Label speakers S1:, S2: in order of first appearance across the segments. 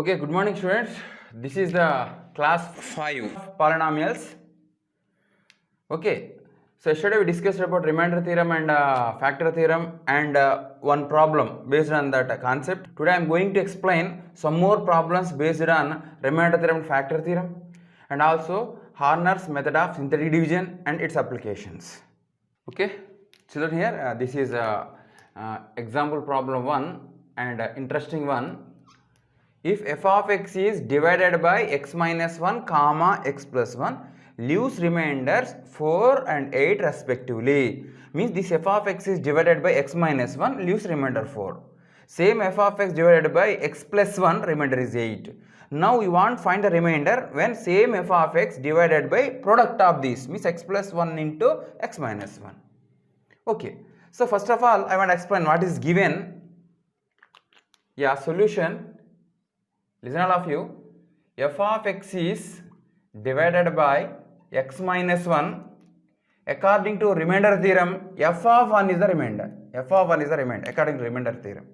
S1: Okay, good morning students. This is the class 5 polynomials. Okay, so yesterday we discussed about remainder theorem and factor theorem and one problem based on that concept. Today I am going to explain some more problems based on remainder theorem and factor theorem and also Horner's method of synthetic division and its applications. Okay, children, here this is example problem 1 and interesting one. If f of x is divided by x minus 1 comma x plus 1 leaves remainders 4 and 8 respectively. Means this f of x is divided by x minus 1 leaves remainder 4. Same f of x divided by x plus 1 remainder is 8. Now we want to find the remainder when same f of x divided by product of these, means x plus 1 into x minus 1. Okay, so first of all I want to explain what is given. Yeah, solution. Listen all of you, f of x is divided by x minus 1. According to remainder theorem, f of 1 is the remainder. F of 1 is the remainder according to remainder theorem.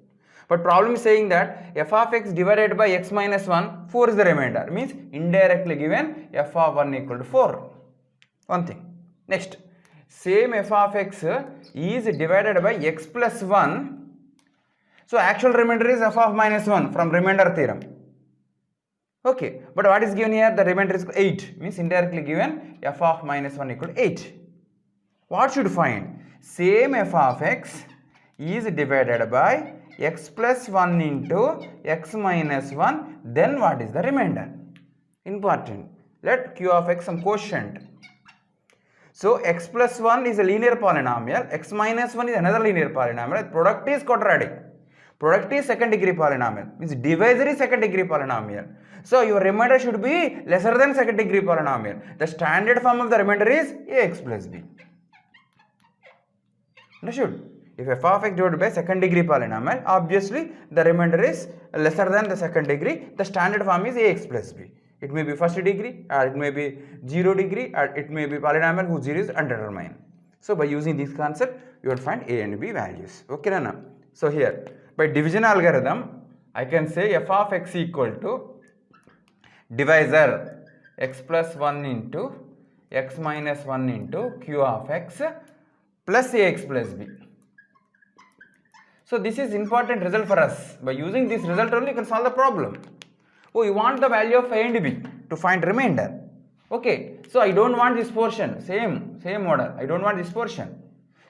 S1: But problem is saying that f of x divided by x minus 1, 4 is the remainder. Means indirectly given f of 1 equal to 4. One thing. Next, same f of x is divided by x plus 1. So actual remainder is f of minus 1 from remainder theorem. Okay, but what is given here? The remainder is 8, means indirectly given f of minus 1 equal to 8. What should find? Same f of x is divided by x plus 1 into x minus 1, then what is the remainder? Important. Let q of x some quotient. So x plus 1 is a linear polynomial, x minus 1 is another linear polynomial, product is quadratic. Product is second degree polynomial, means divisor is second degree polynomial. So your remainder should be lesser than second degree polynomial. The standard form of the remainder is ax plus b. Understood? If f of x divided by second degree polynomial, obviously the remainder is lesser than the second degree. The standard form is ax plus b. It may be first degree, or it may be 0 degree, or it may be polynomial whose 0 is undetermined. So by using this concept, you will find a and b values. Okay, Nana? So here, by division algorithm, I can say f of x equal to divisor x plus 1 into x minus 1 into q of x plus ax plus b. So this is important result for us. By using this result only you can solve the problem. Oh, you want the value of a and b to find remainder. Okay, so I don't want this portion, same order, I don't want this portion.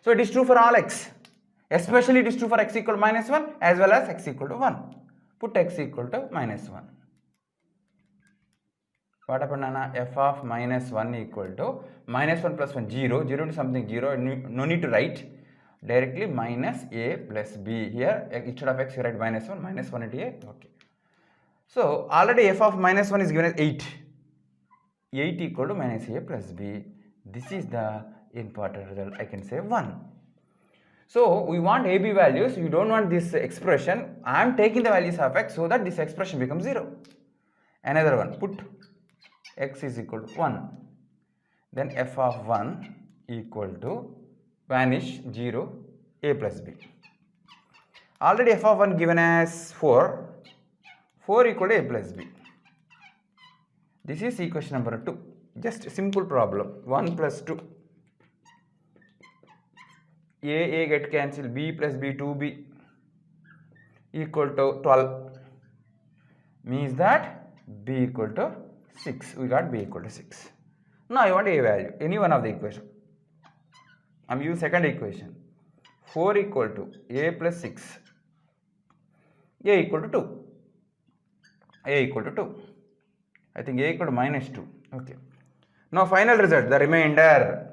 S1: So it is true for all x. Especially it is true for x equal to minus 1 as well as x equal to 1. Put x equal to minus 1. What happened, Nana? F of minus 1 equal to minus 1 plus 1, 0. 0 into something 0. No need to write. Directly minus a plus b. Here instead of x you write minus 1. Minus 1 into a. Okay. So already f of minus 1 is given as 8. 8 equal to minus a plus b. This is the important result. I can say 1. So we want a, b values, you don't want this expression. I am taking the values of x so that this expression becomes 0. Another one, put x is equal to 1. Then f of 1 equal to vanish 0, a plus b. Already f of 1 given as 4. 4 equal to a plus b. This is equation number 2. Just simple problem. 1 plus 2. A get cancelled, b plus b 2b equal to 12, means that b equal to 6. We got b equal to 6. Now I want a value, any one of the equation. I am using second equation. 4 equal to a plus 6, a equal to 2, a equal to 2. I think a equal to minus 2. Okay. Now final result, the remainder.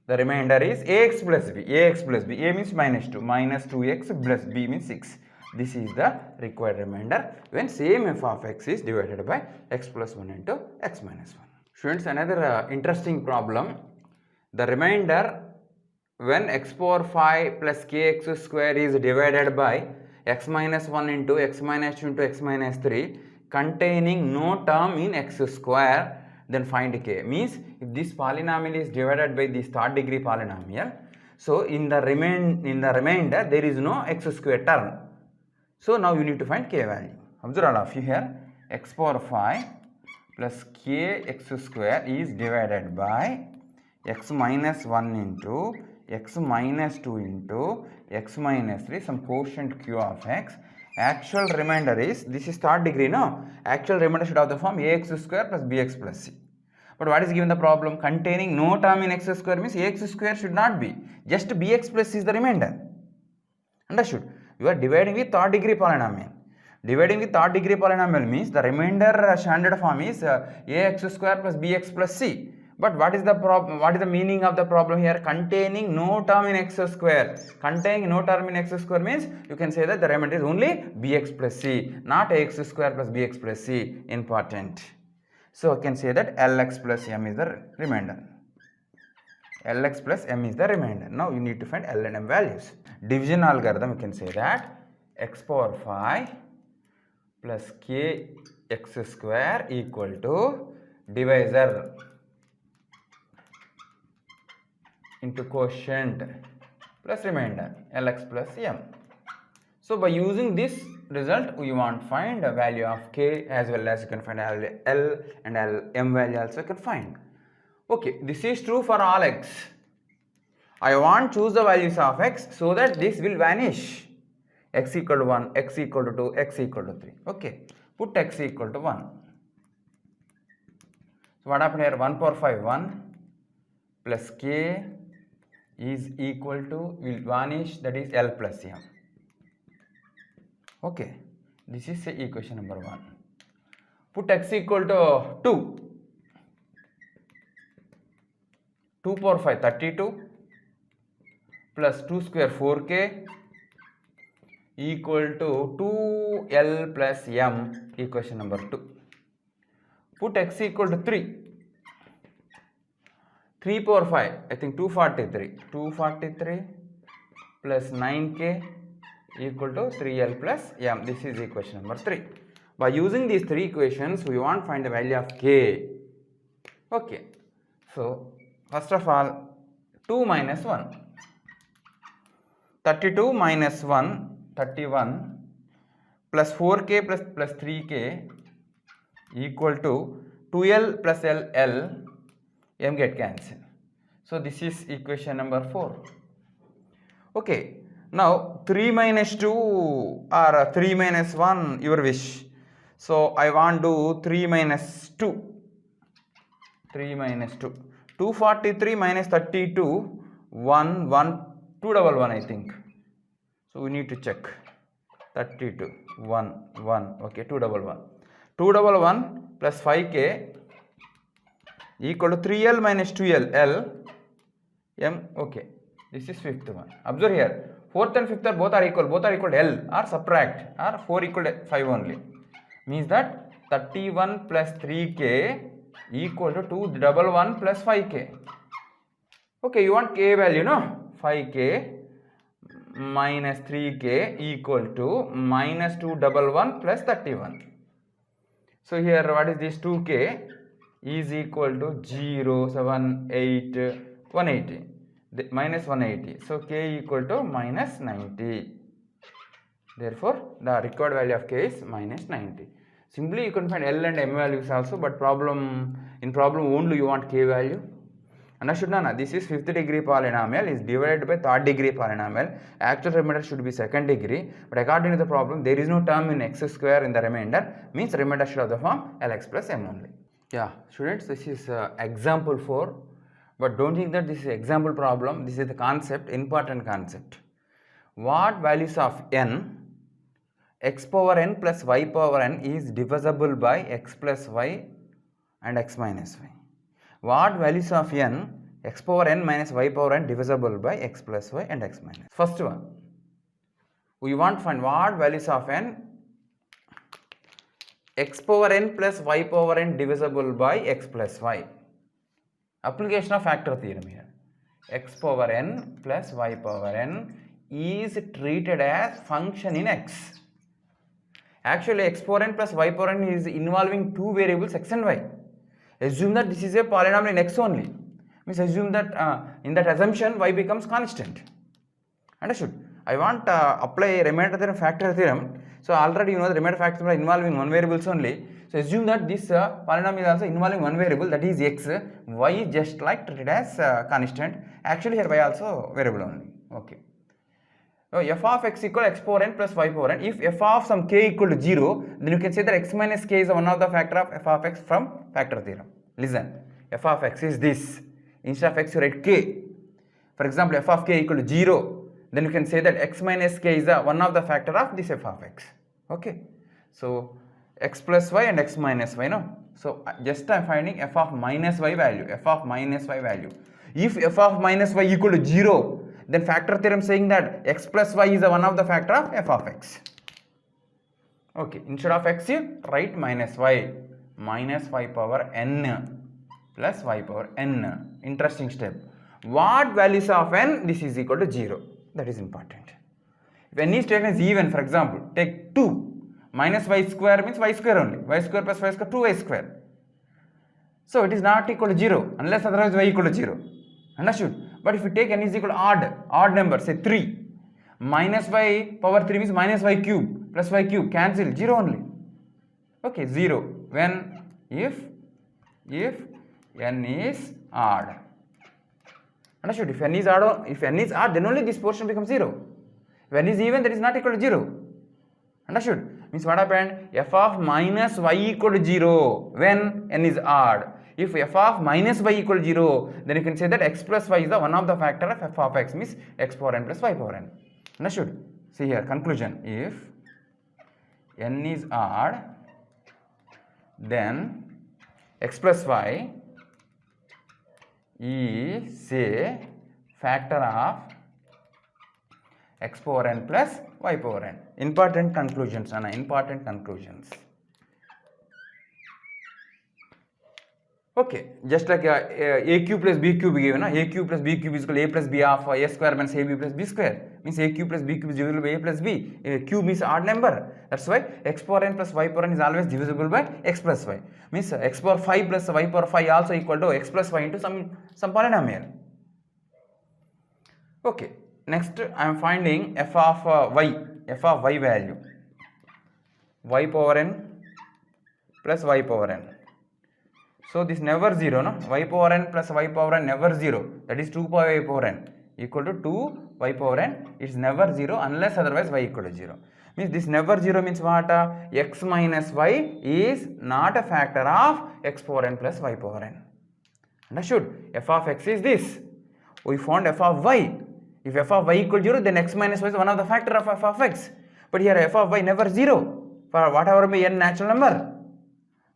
S1: The remainder is ax plus b. Ax plus b. A means minus 2. Minus 2x plus b means 6. This is the required remainder when same f of x is divided by x plus 1 into x minus 1. Students, another interesting problem. The remainder when x power 5 plus kx square is divided by x minus 1 into x minus 2 into x minus 3 containing no term in x square, then find k. Means if this polynomial is divided by this third degree polynomial, So in the remainder there is no x square term. So now you need to find k value. Observe all of you here, x power 5 plus k x square is divided by x minus 1 into x minus 2 into x minus 3, some quotient q of x. Actual remainder is, this is third degree, no? Actual remainder should have the form ax square plus bx plus c. But what is given the problem? Containing no term in x square means ax square should not be. Just bx plus c is the remainder. Understood? You are dividing with third degree polynomial. Dividing with third degree polynomial means the remainder standard form is ax square plus bx plus c. But what is the problem? What is the meaning of the problem here? Containing no term in x square. Containing no term in x square means you can say that the remainder is only bx plus c, not ax square plus bx plus c. Important. So I can say that Lx plus m is the remainder. Lx plus m is the remainder. Now you need to find L and m values. Division algorithm, you can say that x power 5 plus k x square equal to divisor into quotient plus remainder Lx plus m. So by using this result, we want to find a value of k as well as you can find L and m value also you can find. Okay, this is true for all x. I want to choose the values of x so that this will vanish. X equal to 1, x equal to 2, x equal to 3. Okay, put x equal to 1. So what happened here? 1 power 5, 1 plus k is equal to, will vanish, that is L plus m. Okay, this is equation number 1. Put x equal to 2. 2 power 5, 32 plus 2 square 4k equal to 2L plus m, equation number 2. Put x equal to 3. 3 power 5, I think 243. 243 plus 9k equal to 3L plus m. This is equation number 3. By using these three equations, we want to find the value of k. Okay. So, first of all, 2 minus 1. 32 minus 1, 31 plus 4k plus 3k equal to 2L plus L, m get cancelled. So, this is equation number 4. Okay. Now, 3 minus 2 or 3 minus 1, your wish. So, I want to do 3 minus 2. 3 minus 2. 243 minus 32, 1, 1, 211 I think. So, we need to check. 32, 1, 1, okay, 211. 211 plus 5k equal to 3L minus 2L, L, m, okay. This is fifth one. Observe here. Fourth and fifth are both are equal to L or subtract or 4 equal to 5 only. Means that 31 plus 3k equal to 211 plus 5k. Okay, you want k value, no? 5k minus 3k equal to minus 211 plus 31. So here what is this? 2k is equal to 0, 7, 8, 180. Minus 180. So k equal to minus 90. Therefore, the required value of k is minus 90. Simply you can find L and m values also, but in problem only you want k value. Understood, Nana? This is 5th degree polynomial is divided by 3rd degree polynomial. Actual remainder should be 2nd degree, but according to the problem, there is no term in x square in the remainder, means remainder should have the form Lx plus m only. Yeah, students, this is example 4. But don't think that this is example problem. This is the concept, important concept. What values of n, x power n plus y power n is divisible by x plus y and x minus y? What values of n, x power n minus y power n divisible by x plus y and x minus? First one, we want to find what values of n, x power n plus y power n divisible by x plus y. Application of factor theorem here. X power n plus y power n is treated as function in x. Actually, x power n plus y power n is involving two variables x and y. Assume that this is a polynomial in x only. Means assume that in that assumption y becomes constant. Understood? I want apply remainder theorem, factor theorem. So already you know the remainder factor theorem involving one variables only. So assume that this polynomial is also involving one variable, that is x. Y is just like treated as constant. Actually here y also variable only. Okay. So f of x equal x power n plus y power n. If f of some k equal to 0, then you can say that x minus k is one of the factor of f of x from factor theorem. Listen, f of x is this. Instead of x you write k. For example, f of k equal to 0, then you can say that x minus k is one of the factor of this f of x. Okay. So x plus y and x minus y, no? So just I am finding f of minus y value, f of minus y value. If f of minus y equal to 0, then factor theorem saying that x plus y is one of the factor of f of x. Okay, instead of x you write minus y power n plus y power n. Interesting step. What values of n? This is equal to 0. That is important. If n is taken as even, for example, take 2 minus y square means y square only. Y square plus y square, 2y square. So it is not equal to 0 unless otherwise y equal to 0. Understood? But if you take n is equal to odd number, say 3, minus y power 3 means minus y cube plus y cube, cancel, 0 only. Okay, 0 when if n is odd. Understood? If n is odd, then only this portion becomes 0. If n is even, that is not equal to 0. Understood? Means what happened? F of minus y equal to 0 when n is odd. If f of minus y equal to 0, then you can say that x plus y is the one of the factor of f of x, means x power n plus y power n. Understood? See here, conclusion. If n is odd, then x plus y is a factor of x power n plus y power n. Important conclusions, Anna, important conclusions. Okay, just like a cube plus b cube given, a cube plus b cube is equal to a plus b of a square minus ab plus b square. Means a cube plus b cube is divisible by a plus b. A cube is odd number. That's why x power n plus y power n is always divisible by x plus y. Means x power 5 plus y power 5 also equal to x plus y into some polynomial. Okay, next I am finding f of y value. Y power n plus y power n. So this never 0, no? Y power n plus y power n never 0. That is 2 y power n equal to 2 y power n. It is never 0 unless otherwise y equal to 0. Means this never 0 means what? X minus y is not a factor of x power n plus y power n. Understood? F of x is this. We found f of y. If f of y equal to 0, then x minus y is one of the factor of f of x. But here f of y never 0 for whatever may n natural number.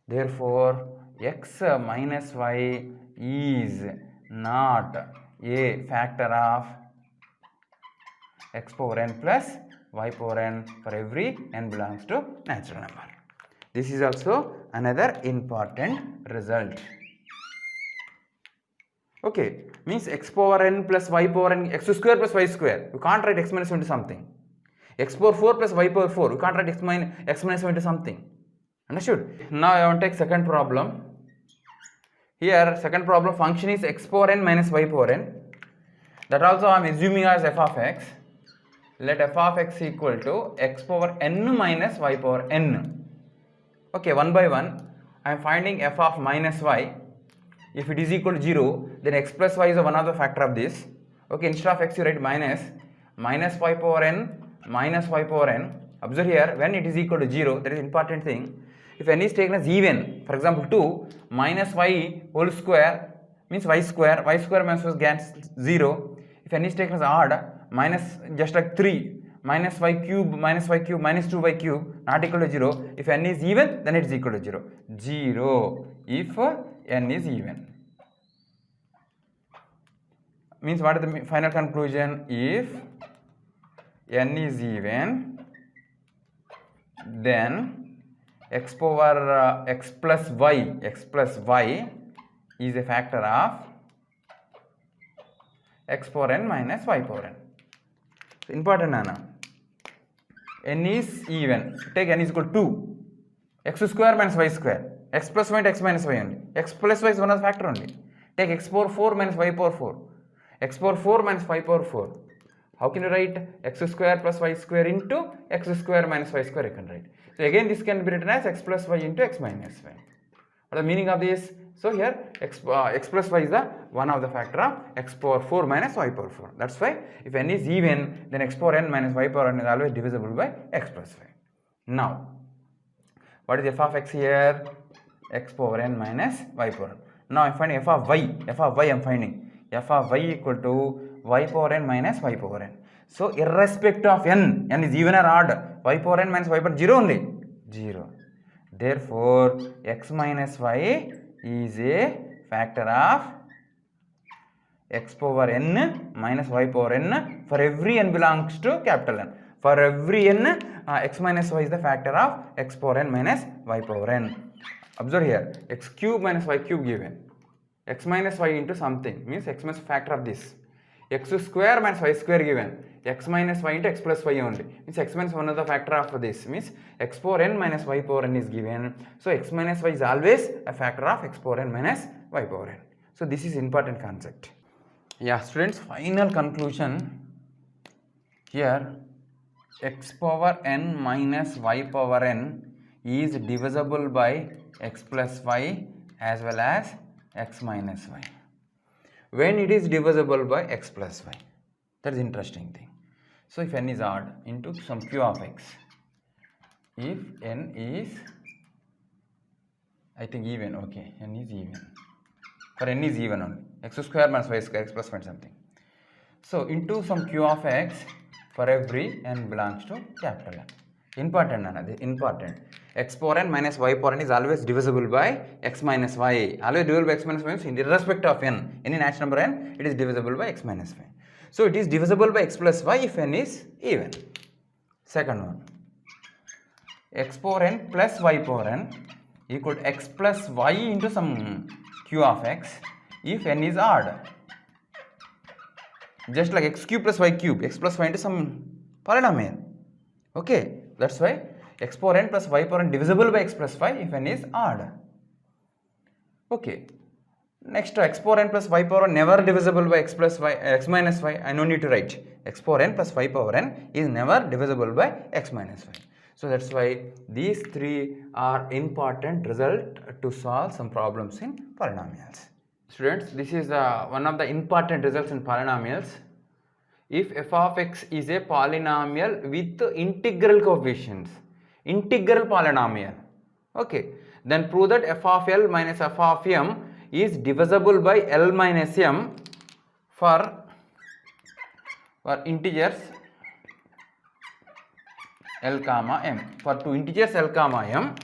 S1: Therefore, x minus y is not a factor of x power n plus y power n for every n belongs to natural number. This is also another important result. Okay, means x power n plus y power n, x square plus y square. You can't write x minus 1 into something. X power 4 plus y power 4. You can't write x minus 1 into something. Understood? Now I want to take second problem. Here second problem, function is x power n minus y power n. That also I am assuming as f of x. Let f of x equal to x power n minus y power n. Okay, one by one I am finding f of minus y. If it is equal to 0, then x plus y is one of the factor of this. Okay, instead of x you write minus y power n minus y power n. Observe here, when it is equal to 0, that is important thing. If n is taken as even, for example 2 minus y whole square means y square minus y gets 0. If n is taken as odd, minus just like 3 minus y cube minus 2y cube not equal to 0. If n is even, then it is equal to 0. 0 if n is even. Means what is the final conclusion? If n is even, then x power x plus y is a factor of x power n minus y power n. So important, Anna. N is even. Take n is equal to 2. X square minus y square. X plus y and x minus y only. X plus y is one of the factor only. Take x power 4 minus y power 4. X power 4 minus y power 4. How can you write x square plus y square into x square minus y square you can write. So again this can be written as x plus y into x minus y. What is the meaning of this? So here x plus y is the one of the factor of x power 4 minus y power 4. That's why if n is even, then x power n minus y power n is always divisible by x plus y. Now, what is f of x here? X power n minus y power n. Now I am finding f of y. F of y I am finding. F of y equal to y power n minus y power n. So irrespective of n is even or odd, y power n minus y power 0 only. 0. Therefore, x minus y is a factor of x power n minus y power n for every n belongs to capital N. For every n, x minus y is the factor of x power n minus y power n. Observe here, x cube minus y cube given. X minus y into something means x minus factor of this. X square minus y square given. X minus y into x plus y only. Means x minus 1 is the factor of this. Means x power n minus y power n is given. So x minus y is always a factor of x power n minus y power n. So this is important concept. Yeah, students, final conclusion here, x power n minus y power n is divisible by x plus y as well as x minus y. When it is divisible by x plus y, that is interesting thing. So if n is odd into some q of x, if n is, I think even, okay, n is even. For n is even only, x square minus y square, x plus y something. So into some q of x for every n belongs to capital N. Important another, important. X power n minus y power n is always divisible by x minus y. Always divisible by x minus y means irrespective of n, any natural number n, it is divisible by x minus y. So it is divisible by x plus y if n is even. Second one, x power n plus y power n equal to x plus y into some q of x if n is odd. Just like x cube plus y cube, x plus y into some polynomial. Okay, that's why x power n plus y power n divisible by x plus y if n is odd. Okay, next to x power n plus y power n never divisible by x plus y, x minus y. I no need to write. X power n plus y power n is never divisible by x minus y. So that's why these three are important result to solve some problems in polynomials. Students, this is one of the important results in polynomials. If f of x is a polynomial with integral coefficients, integral polynomial, okay, then prove that f of L minus f of m is divisible by L minus m for integers L comma m. For two integers L comma m,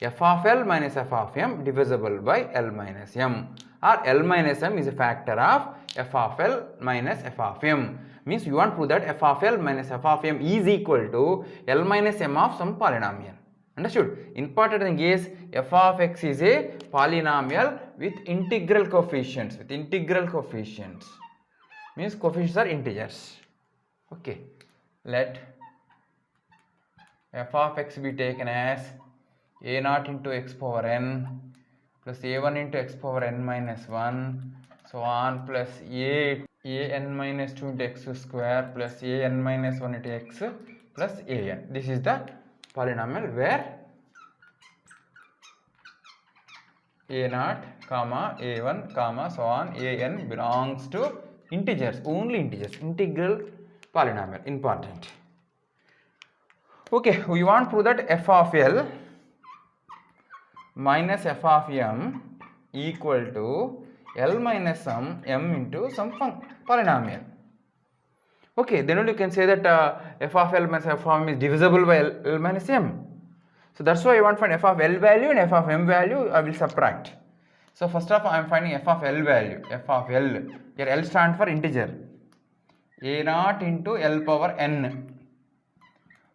S1: f of L minus f of m divisible by L minus m, or L minus m is a factor of f of L minus f of m. Means you want to prove that f of L minus f of m is equal to L minus m of some polynomial. Understood? Important thing is f of x is a polynomial with integral coefficients. With integral coefficients means coefficients are integers. Okay, let f of x be taken as a naught into x power n plus a1 into x power n minus 1 so on plus an minus 2 into x square plus an minus 1 into x plus an. This is the polynomial where a naught comma a1 comma so on an belongs to integers, only integers, integral polynomial, important. Okay, we want to prove that f of L minus f of m equal to L minus some m into some polynomial. Okay, then only you can say that f of L minus f of m is divisible by L minus m. So that's why I want to find f of L value and f of m value. I will subtract. So first of all, I am finding f of L value. F of L, here L stands for integer. A naught into L power n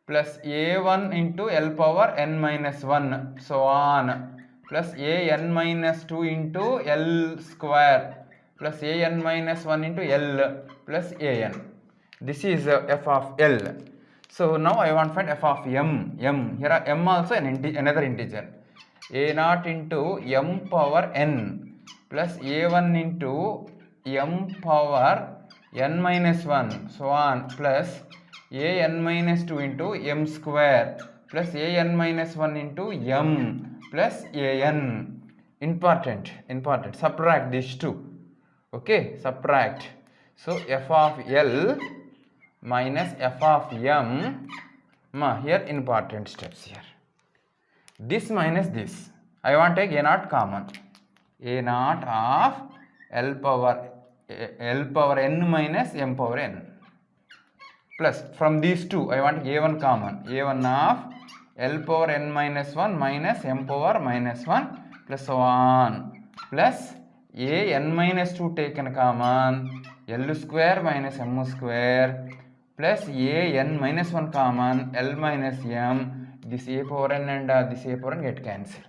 S1: plus a1 into L power n minus 1 so on plus an minus 2 into L square plus an minus 1 into L plus an. This is f of L. So now I want to find f of m. Here are m also another integer. A naught into m power n plus a1 into m power n minus 1 so on plus an minus 2 into m square plus an minus 1 into m plus an. Important, subtract these two. Okay, subtract. So f of L minus f of m. Here important steps here. This minus this. I want to take a0 common. A0 of L power n minus m power n. Plus from these two I want a1 common. A1 of L power n minus 1 minus m power minus 1 plus so on. Plus a n minus 2 taken common. L square minus m square plus a n minus 1 common. L minus m. This a power n and this a power n get cancelled.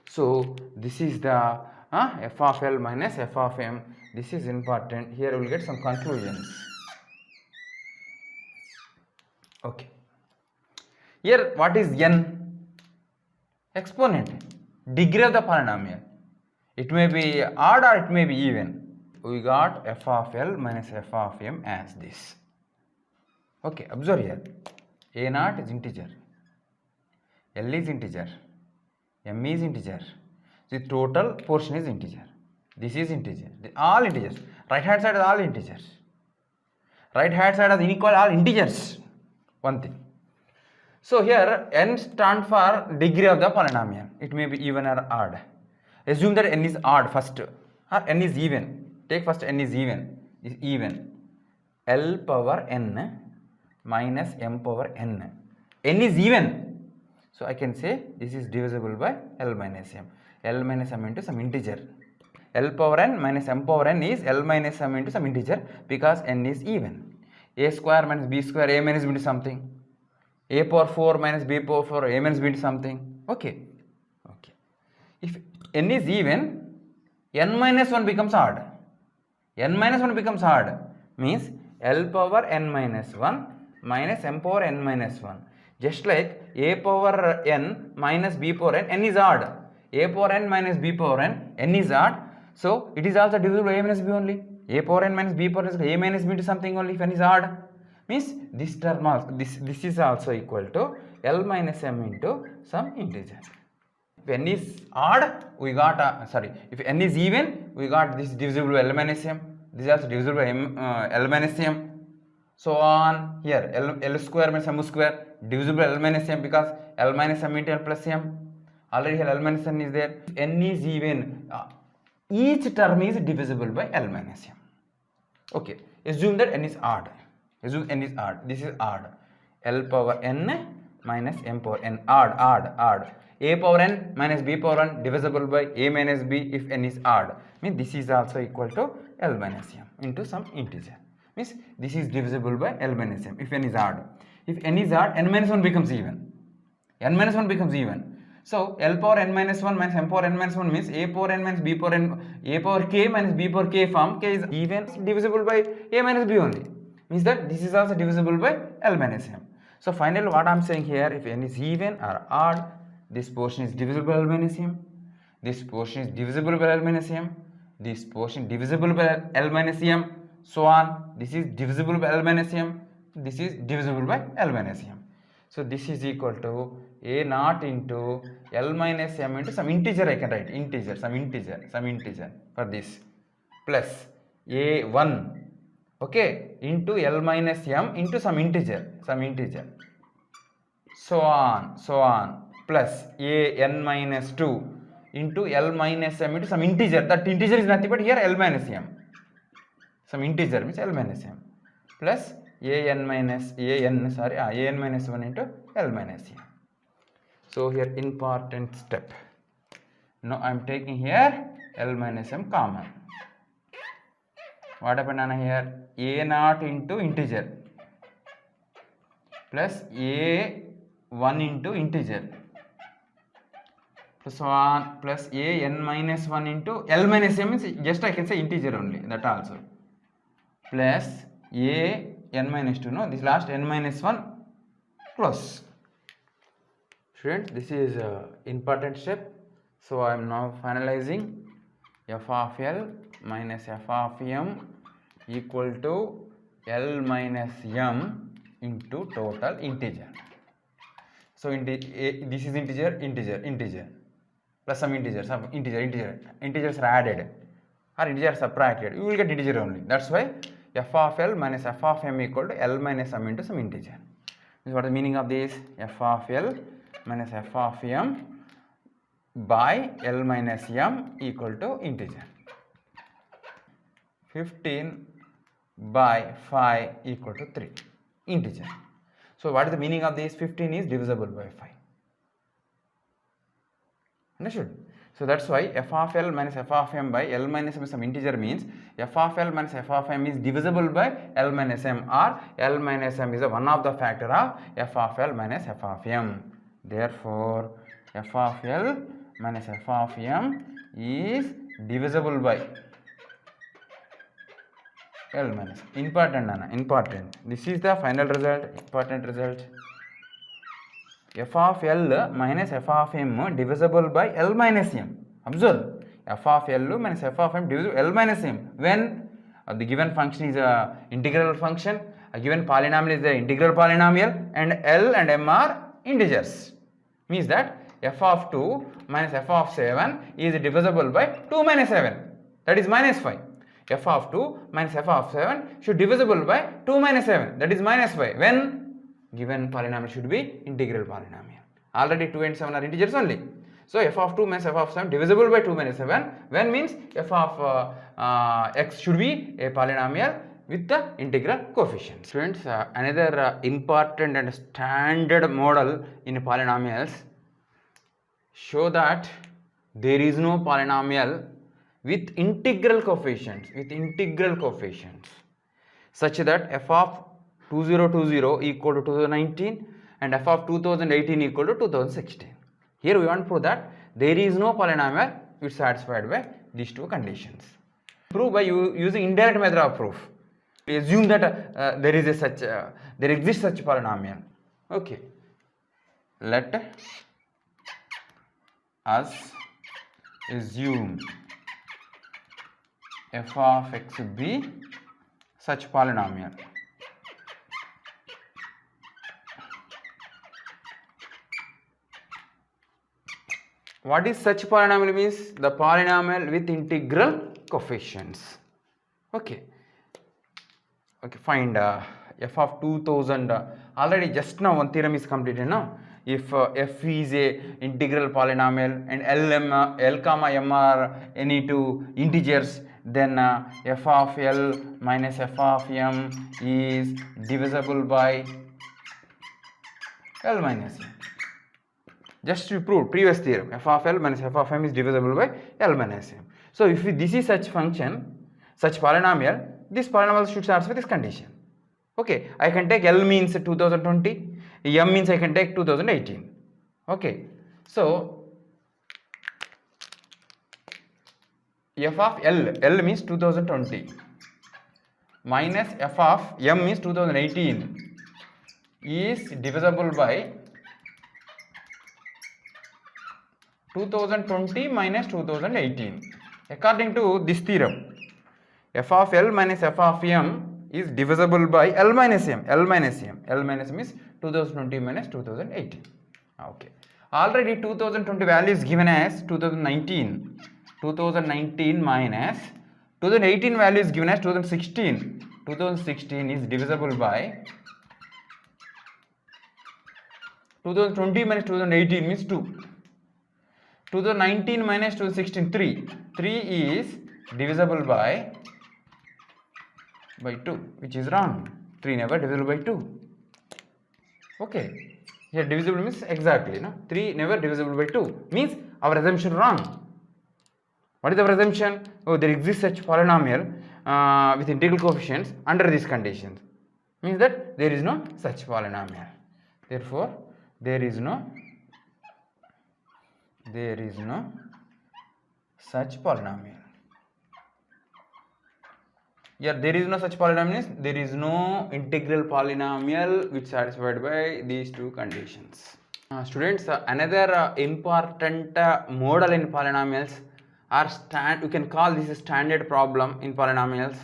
S1: So this is the f of L minus f of m. This is important. Here we will get some conclusions. Okay. Here what is n? Exponent. Degree of the polynomial. It may be odd or it may be even. We got f of L minus f of m as this. Okay, observe here. a0 is integer. L is integer. M is integer. The total portion is integer. This is integer. All integers. Right hand side is all integers. Right hand side is inequal all integers. One thing. So here n stands for degree of the polynomial. It may be even or odd. Assume that n is odd first or n is even. Take first n is even. Is even. L power n minus m power n. N is even. So I can say this is divisible by L minus m. L minus m into some integer. L power n minus m power n is L minus m into some integer because n is even. A square minus b square, a minus b into something. A power 4 minus b power 4, a minus b into something. Okay. If n is even, n minus 1 becomes odd. N minus 1 becomes odd means L power n minus 1 minus m power n minus 1. Just like a power n minus b power n is odd. A power n minus b power n is odd. So it is also divisible by a minus b only. A power n minus b power n is a minus b into something only if n is odd. Means this term also, this is also equal to L minus m into some integer. If n is odd, we got if n is even, we got this divisible by L minus m. This is also divisible by L minus m. So on here L square minus m square divisible by L minus m because L minus m into L plus m. Already here L minus m is there. If n is even, each term is divisible by L minus m. Okay, assume that n is odd. Assume n is odd. This is odd. L power n minus m power n. Odd. A power n minus b power n divisible by a minus b if n is odd. Means this is also equal to L minus m into some integer. Means this is divisible by L minus m if n is odd. If n is odd, n minus 1 becomes even. N minus 1 becomes even. So L power n minus 1 minus m power n minus 1 means a power n minus b power n, a power k minus b power k form. K is even, divisible by a minus b only. Means that this is also divisible by L minus m. So finally what I am saying here, if n is even or odd, this portion is divisible by L minus m. This portion is divisible by L minus m. This portion divisible by L minus m. So on. This is divisible by L minus m. This is divisible by L minus m. So this is equal to a naught into L minus m into some integer I can write. Integer, some integer for this. Plus a1. Okay, into L minus m into some integer. So on. Plus a n minus 2 into L minus m into some integer. That integer is nothing but here L minus m. Some integer means L minus m. Plus an minus 1 into L minus m. So here important step. Now I am taking here L minus m common. What happened here? A naught into integer plus a1 into integer plus 1 plus a n minus 1 into L minus m means just I can say integer only, that also, plus a n minus 2, no, this last n minus 1 close. Students, this is important step. So I am now finalizing. f of L minus f of m equal to L minus m into total integer. So this is integer plus some integers are added or integers subtracted. You will get integer only. That's why f of L minus f of m equal to L minus m into some integer. This is what the meaning of this. F of L minus f of m by L minus m equal to integer. 15 by 5 equal to 3, integer. So what is the meaning of this? 15 is divisible by 5. Understood? So that's why f of L minus f of m by L minus m some integer means f of L minus f of m is divisible by L minus m, or L minus m is one of the factor of f of L minus f of m. Therefore f of L minus f of m is divisible by L minus. Important. This is the final result. Important result. F of L minus f of m divisible by L minus m. Observe. F of L minus f of m divisible by L minus m. When the given function is a integral function, a given polynomial is the integral polynomial, and L and m are integers. Means that f of 2 minus f of 7 is divisible by 2 minus 7. That is minus 5. F of 2 minus f of 7 should divisible by 2 minus 7, that is minus 5, when given polynomial should be integral polynomial. Already 2 and 7 are integers only. So f of 2 minus f of 7 divisible by 2 minus 7, when means f of x should be a polynomial with the integral coefficients. Friends, another important and standard model in polynomials show that there is no polynomial with integral coefficients, such that f of 2020 equal to 2019 and f of 2018 equal to 2016. Here we want to prove that there is no polynomial which is satisfied by these two conditions. Prove by using indirect method of proof. We assume that there exists such polynomial. Okay. Let us assume f of x be such polynomial. What is such polynomial means? The polynomial with integral coefficients. Okay, find f of 2000. Already just now one theorem is completed now. If f is a integral polynomial and L comma m are any two integers, then f of L minus f of m is divisible by L minus m. Just to prove previous theorem, f of L minus f of m is divisible by L minus m. So if this is such function, such polynomial, this polynomial should satisfy this condition. Okay, I can take L means 2020, m means I can take 2018. Okay, so f of L means 2020 minus f of m means 2018 is divisible by 2020 minus 2018. According to this theorem, f of L minus f of m is divisible by L minus m. L minus m is 2020 minus 2018. Okay. Already 2020 value is given as 2019. 2019 minus 2018 value is given as 2016. 2016 is divisible by 2020 minus 2018 means 2. 2019 minus 2016 3. 3 is divisible by 2, which is wrong. 3 never divisible by 2. Okay, here divisible means exactly, no? 3 never divisible by 2 means our assumption wrong. What is our assumption? Oh, there exists such polynomial with integral coefficients under these conditions. Means that there is no such polynomial. Therefore, there is no such polynomial. Yeah, there is no such polynomial. There is no integral polynomial which is satisfied by these two conditions. Students, another important model in polynomials or you can call this a standard problem in polynomials.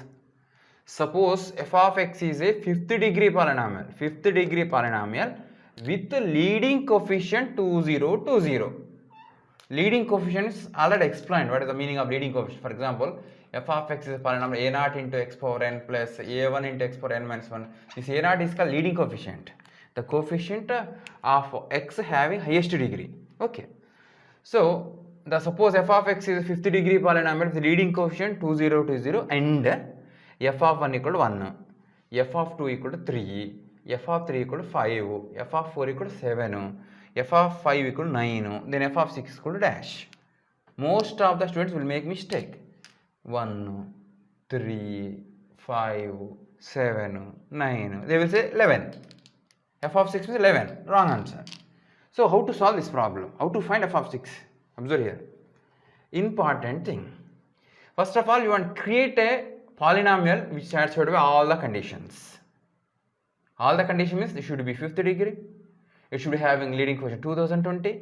S1: Suppose f of x is a fifth degree polynomial with leading coefficient 2020. Leading coefficient is already explained. What is the meaning of leading coefficient? For example, f of x is a polynomial a0 into x power n plus a1 into x power n minus 1. This a0 is called leading coefficient. The coefficient of x having highest degree. Okay. So, suppose f of x is a fifth degree polynomial with leading coefficient 2020 and f of 1 equal to 1, f of 2 equal to 3, f of 3 equal to 5, f of 4 equal to 7, f of 5 equal to 9, then f of 6 equal to dash. Most of the students will make mistake. 1, 3, 5, 7, 9. They will say 11. F of 6 is 11. Wrong answer. So, how to solve this problem? How to find f of 6? Observe here. Important thing. First of all, you want to create a polynomial which satisfies all the conditions. All the conditions means it should be fifth degree. It should be having leading coefficient 2020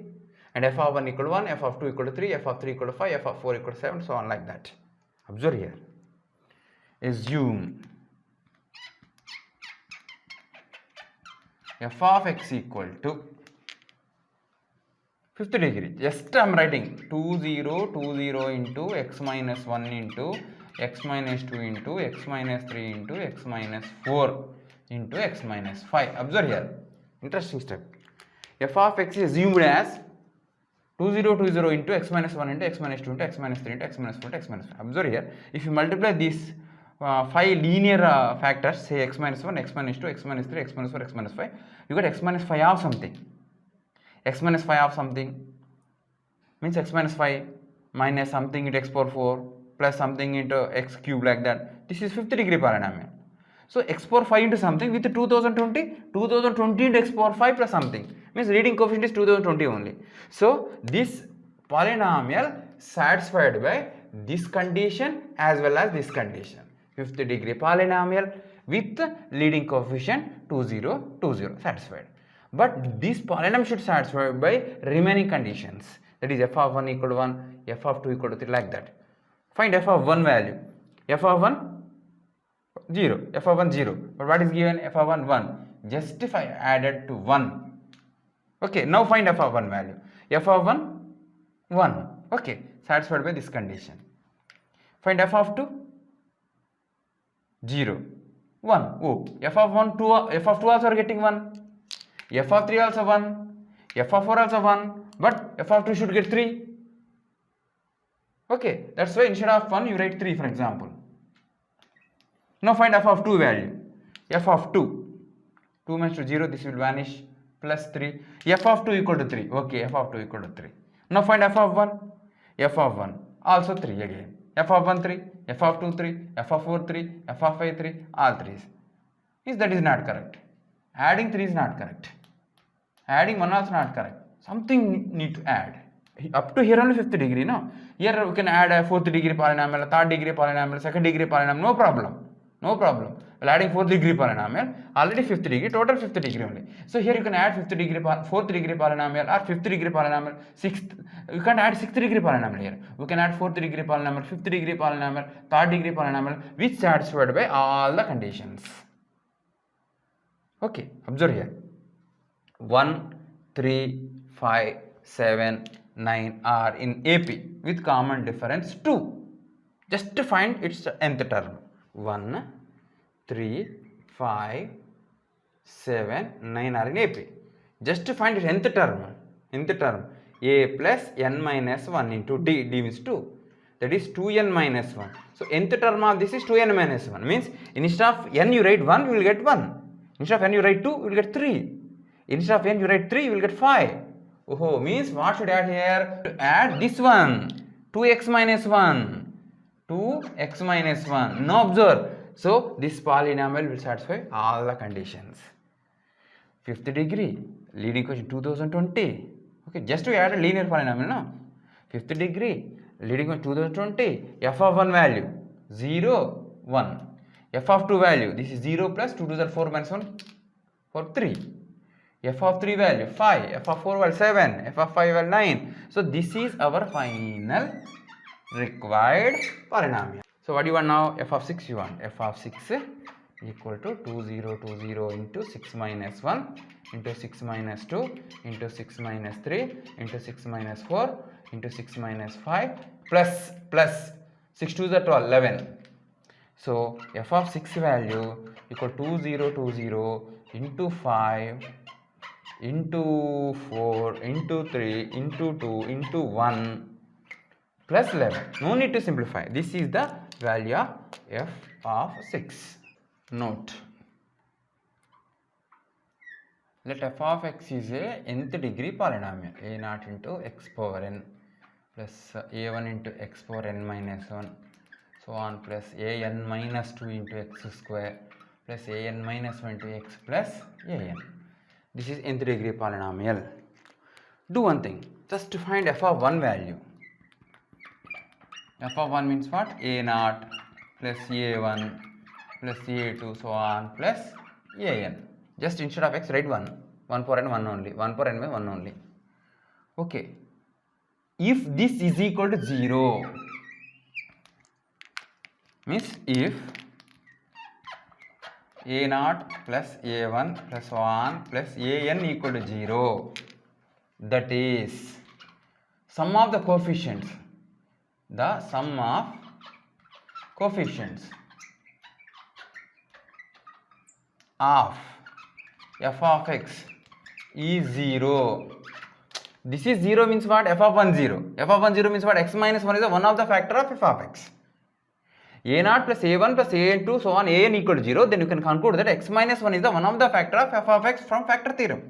S1: and f of 1 equal to 1, f of 2 equal to 3, f of 3 equal to 5, f of 4 equal to 7, so on like that. Observe here. Assume f of x equal to fifth degree. Just I am writing 2020 into x minus 1 into x minus 2 into x minus 3 into x minus 4 into x minus 5. Observe here. Interesting step. F of x is assumed as 2020 into x minus 1 into x minus 2 into x minus 3 into x minus 4 into x minus 5. Observe here. If you multiply these 5 linear factors, say x minus 1, x minus 2, x minus 3, x minus 4, x minus 5, you get x minus 5 of something. X minus 5 of something means x minus 5 minus something into x power 4 plus something into x cube, like that. This is fifth degree polynomial. So x power 5 into something with 2020 into x power 5 plus something means leading coefficient is 2020 only. So this polynomial satisfied by this condition as well as this condition. Fifth degree polynomial with leading coefficient 2020 satisfied. But this polynomial should satisfy by remaining conditions, that is f of 1 equal to 1, f of 2 equal to 3, like that. Find f of 1 value. F of 1 0, f of 1 0, but what is given? F of 1 1. Justify added to 1. Okay, now find f of 1 value. F of 1 1. Okay, satisfied by this condition. Find f of 2 0 1. Oh, f of 1 2, f of 2 also are getting 1. F of 3 also 1, f of 4 also 1, but f of 2 should get 3. Okay, that's why instead of 1 you write 3, for example. Now find f of 2 value. F of 2. 2 minus 2 0, this will vanish, plus 3. F of 2 equal to 3. Okay, f of 2 equal to 3. Now find f of 1. F of 1 also 3 again. F of 1 3, f of 2 3, f of 4 3, f of 5 3, all 3s. That is not correct. Adding 3 is not correct. Adding 1 also not correct. Something need to add. Up to here only fifth degree, no? Here we can add a fourth degree polynomial, a third degree polynomial, second degree polynomial, no problem. No problem. Well, adding fourth degree polynomial, already fifth degree, total fifth degree only. So here you can add fifth degree, fourth degree polynomial or fifth degree polynomial, sixth. You can't add sixth degree polynomial here. We can add fourth degree polynomial, fifth degree polynomial, third degree polynomial, which satisfied by all the conditions. Okay, observe here. 1, 3, 5, 7, 9 are in AP with common difference 2. Just to find its nth term. 1, 3, 5, 7, 9 are in AP. Just to find its nth term, a plus n minus 1 into d, d means 2. That is 2n minus 1. So nth term of this is 2n minus 1. Means instead of n you write 1, you will get 1. Instead of n you write 2, you will get 3. Instead of n you write 3, you will get 5. Oh, means what should add here? To add this one, 2x minus 1. 2x minus 1. Now observe. So this polynomial will satisfy all the conditions. Fifth degree, leading coefficient 2020. Okay, just to add a linear polynomial, no? Fifth degree, leading coefficient 2020. F of 1 value 0, 1. F of 2 value, this is 0 plus 2 to the 4 minus 1 for 3. F of 3 value 5, f of 4 value 7, f of 5 value 9. So this is our final required polynomial. So what do you want now? F of 6 you want. F of 6 equal to 2020 into 6 minus 1 into 6 minus 2 into 6 minus 3 into 6 minus 4 into 6 minus 5 plus 6 2s are 12, 11. So f of 6 value equal 2020 into 5 into 4 into 3 into 2 into 1 plus 11. No need to simplify. This is the value of f of 6. Note, let f of x is a nth degree polynomial, a naught into x power n plus a1 into x power n minus 1 so on plus an minus 2 into x square plus an minus 1 into x plus an. This is nth degree polynomial. Do one thing, just to find f of 1 value. F of 1 means what? A naught plus a1 plus a2 so on plus an. Just instead of x write 1 for n 1 only, 1 for n by 1 only. Okay, if this is equal to 0 means if a naught plus a1 plus 1 plus an equal to 0, that is sum of the coefficients, the sum of coefficients of f of x is 0. This is 0 means what? F of 1 0. F of 1 0 means what? X minus 1 is the one of the factor of f of x. A naught plus a1 plus a2 so on an equal to 0, then you can conclude that x minus 1 is the one of the factor of f of x from factor theorem.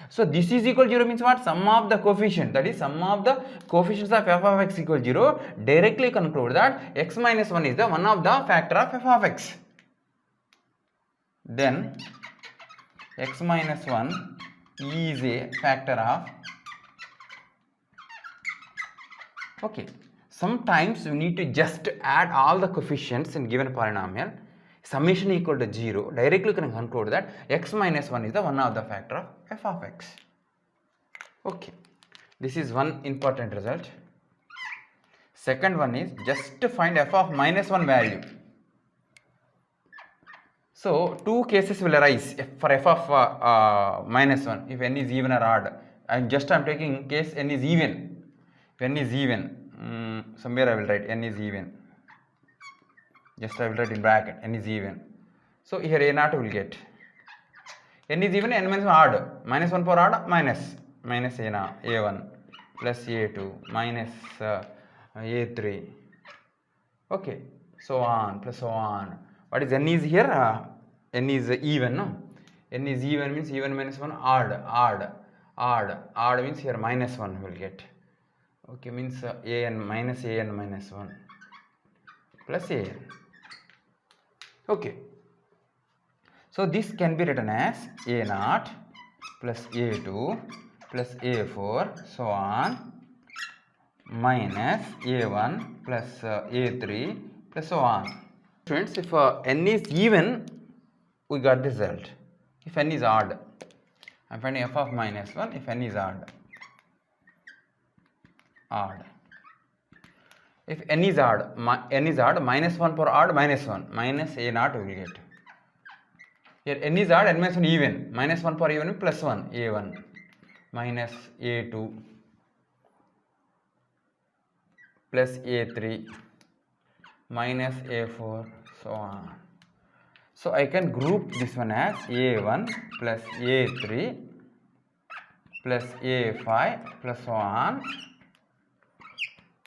S1: So this is equal to 0 means what? Sum of the coefficient, that is sum of the coefficients of f of x equal to 0, directly conclude that x minus 1 is the one of the factor of f of x. Then x minus 1 is a factor of, okay, sometimes you need to just add all the coefficients in given polynomial, summation equal to 0, directly you can conclude that x minus 1 is the one of the factor of f of x. Okay, this is one important result. Second one is just to find f of minus 1 value. So two cases will arise for f of minus 1, if n is even or odd. I am taking case n is even. If n is even, somewhere I will write n is even. Just I will write in bracket n is even. So here a naught will get. N is even, n minus 1 odd. Minus 1 for odd, minus a naught, a1 plus a2 minus a3. Okay, so on plus so on. What is n is here? N is even, no? N is even means even minus 1 odd means here minus 1 will get. Okay, means an minus 1 plus an. Okay, so this can be written as a naught plus a2 plus a4 so on minus a1 plus a3 plus so on. Friends, if n is even, we got this result. If n is odd, I am finding f of minus 1 if n is odd. If n is odd, minus 1 for odd, minus 1, minus a naught we will get. Here n is odd, n minus 1 even, minus 1 for even plus 1, a1 minus a2 plus a3 minus a4 so on. So I can group this one as a1 plus a3 plus a5 plus so on.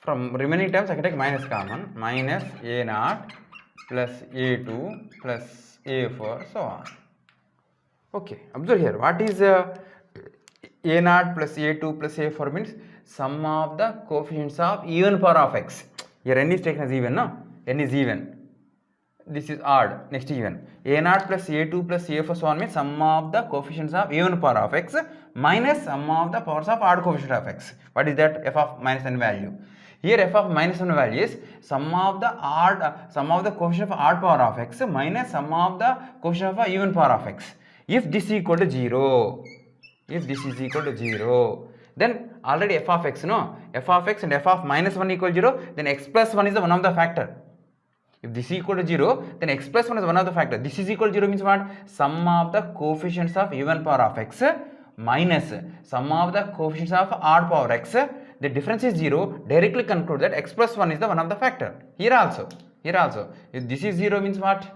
S1: From remaining terms I can take minus common, minus a naught plus a2 plus a4 so on. Okay, observe here, what is a naught plus a2 plus a4 means sum of the coefficients of even power of x. Here n is taken as even, no? N is even. This is odd, next even. A naught plus a2 plus a4 so on means sum of the coefficients of even power of x minus sum of the powers of odd coefficient of x. What is that? F of minus n value. Here f of minus 1 value is sum of the coefficient of odd power of x minus sum of the coefficient of even power of x. If this is equal to 0, then already f of x, no? F of x and f of minus 1 equal 0, then x plus 1 is the one of the factor. If this is equal to 0, then x plus 1 is one of the factor. This is equal to 0 means what? Sum of the coefficients of even power of x minus sum of the coefficients of odd power x. The difference is 0. Directly conclude that x plus 1 is the one of the factor. Here also. If this is 0 means what?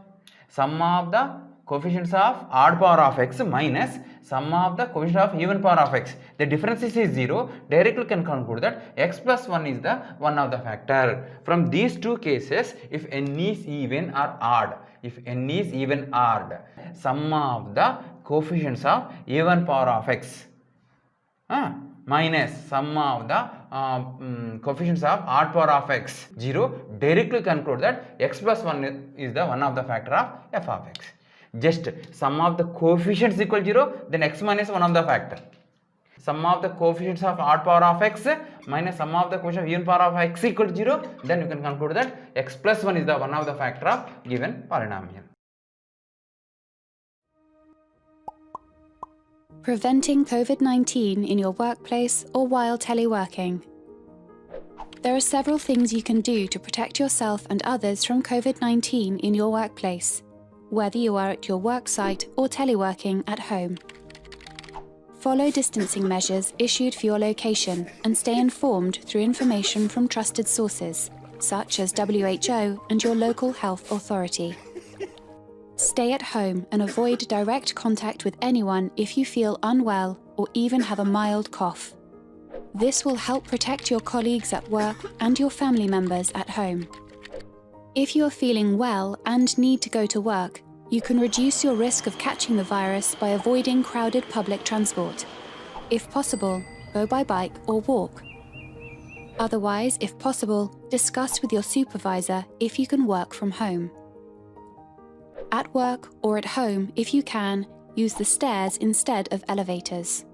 S1: Sum of the coefficients of odd power of x minus sum of the coefficient of even power of x. The difference is 0. Directly can conclude that x plus 1 is the one of the factor. From these two cases, if n is even or odd, sum of the coefficients of even power of x minus sum of the coefficients of odd power of x 0, directly conclude that x plus 1 is the one of the factor of f of x. Just sum of the coefficients equal 0, then x minus one of the factor. Sum of the coefficients of odd power of x minus sum of the coefficient of even power of x equal to 0, then you can conclude that x plus 1 is the one of the factor of given polynomial.
S2: Preventing COVID-19 in your workplace or while teleworking. There are several things you can do to protect yourself and others from COVID-19 in your workplace, whether you are at your work site or teleworking at home. Follow distancing measures issued for your location and stay informed through information from trusted sources, such as WHO and your local health authority. Stay at home and avoid direct contact with anyone if you feel unwell or even have a mild cough. This will help protect your colleagues at work and your family members at home. If you are feeling well and need to go to work, you can reduce your risk of catching the virus by avoiding crowded public transport. If possible, go by bike or walk. Otherwise, if possible, discuss with your supervisor if you can work from home. At work or at home, if you can, use the stairs instead of elevators.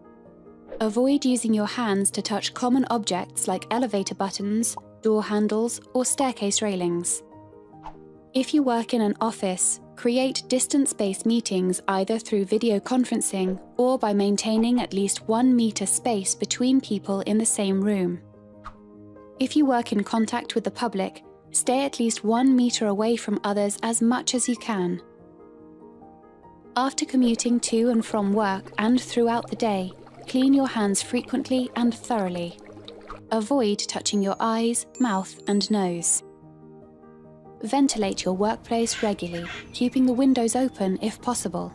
S2: Avoid using your hands to touch common objects like elevator buttons, door handles, or staircase railings. If you work in an office, create distance-based meetings either through video conferencing or by maintaining at least 1 meter space between people in the same room. If you work in contact with the public, stay at least 1 meter away from others as much as you can. After commuting to and from work and throughout the day, clean your hands frequently and thoroughly. Avoid touching your eyes, mouth, and nose. Ventilate your workplace regularly, keeping the windows open if possible.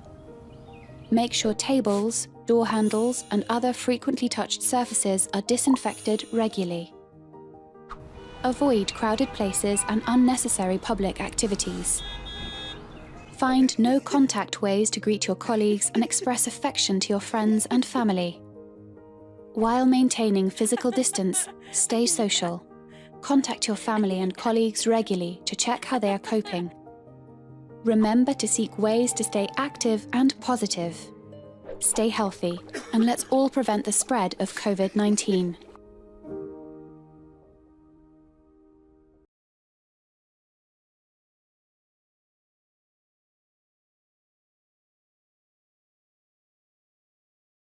S2: Make sure tables, door handles, and other frequently touched surfaces are disinfected regularly. Avoid crowded places and unnecessary public activities. Find no-contact ways to greet your colleagues and express affection to your friends and family. While maintaining physical distance, stay social. Contact your family and colleagues regularly to check how they are coping. Remember to seek ways to stay active and positive. Stay healthy, and let's all prevent the spread of COVID-19.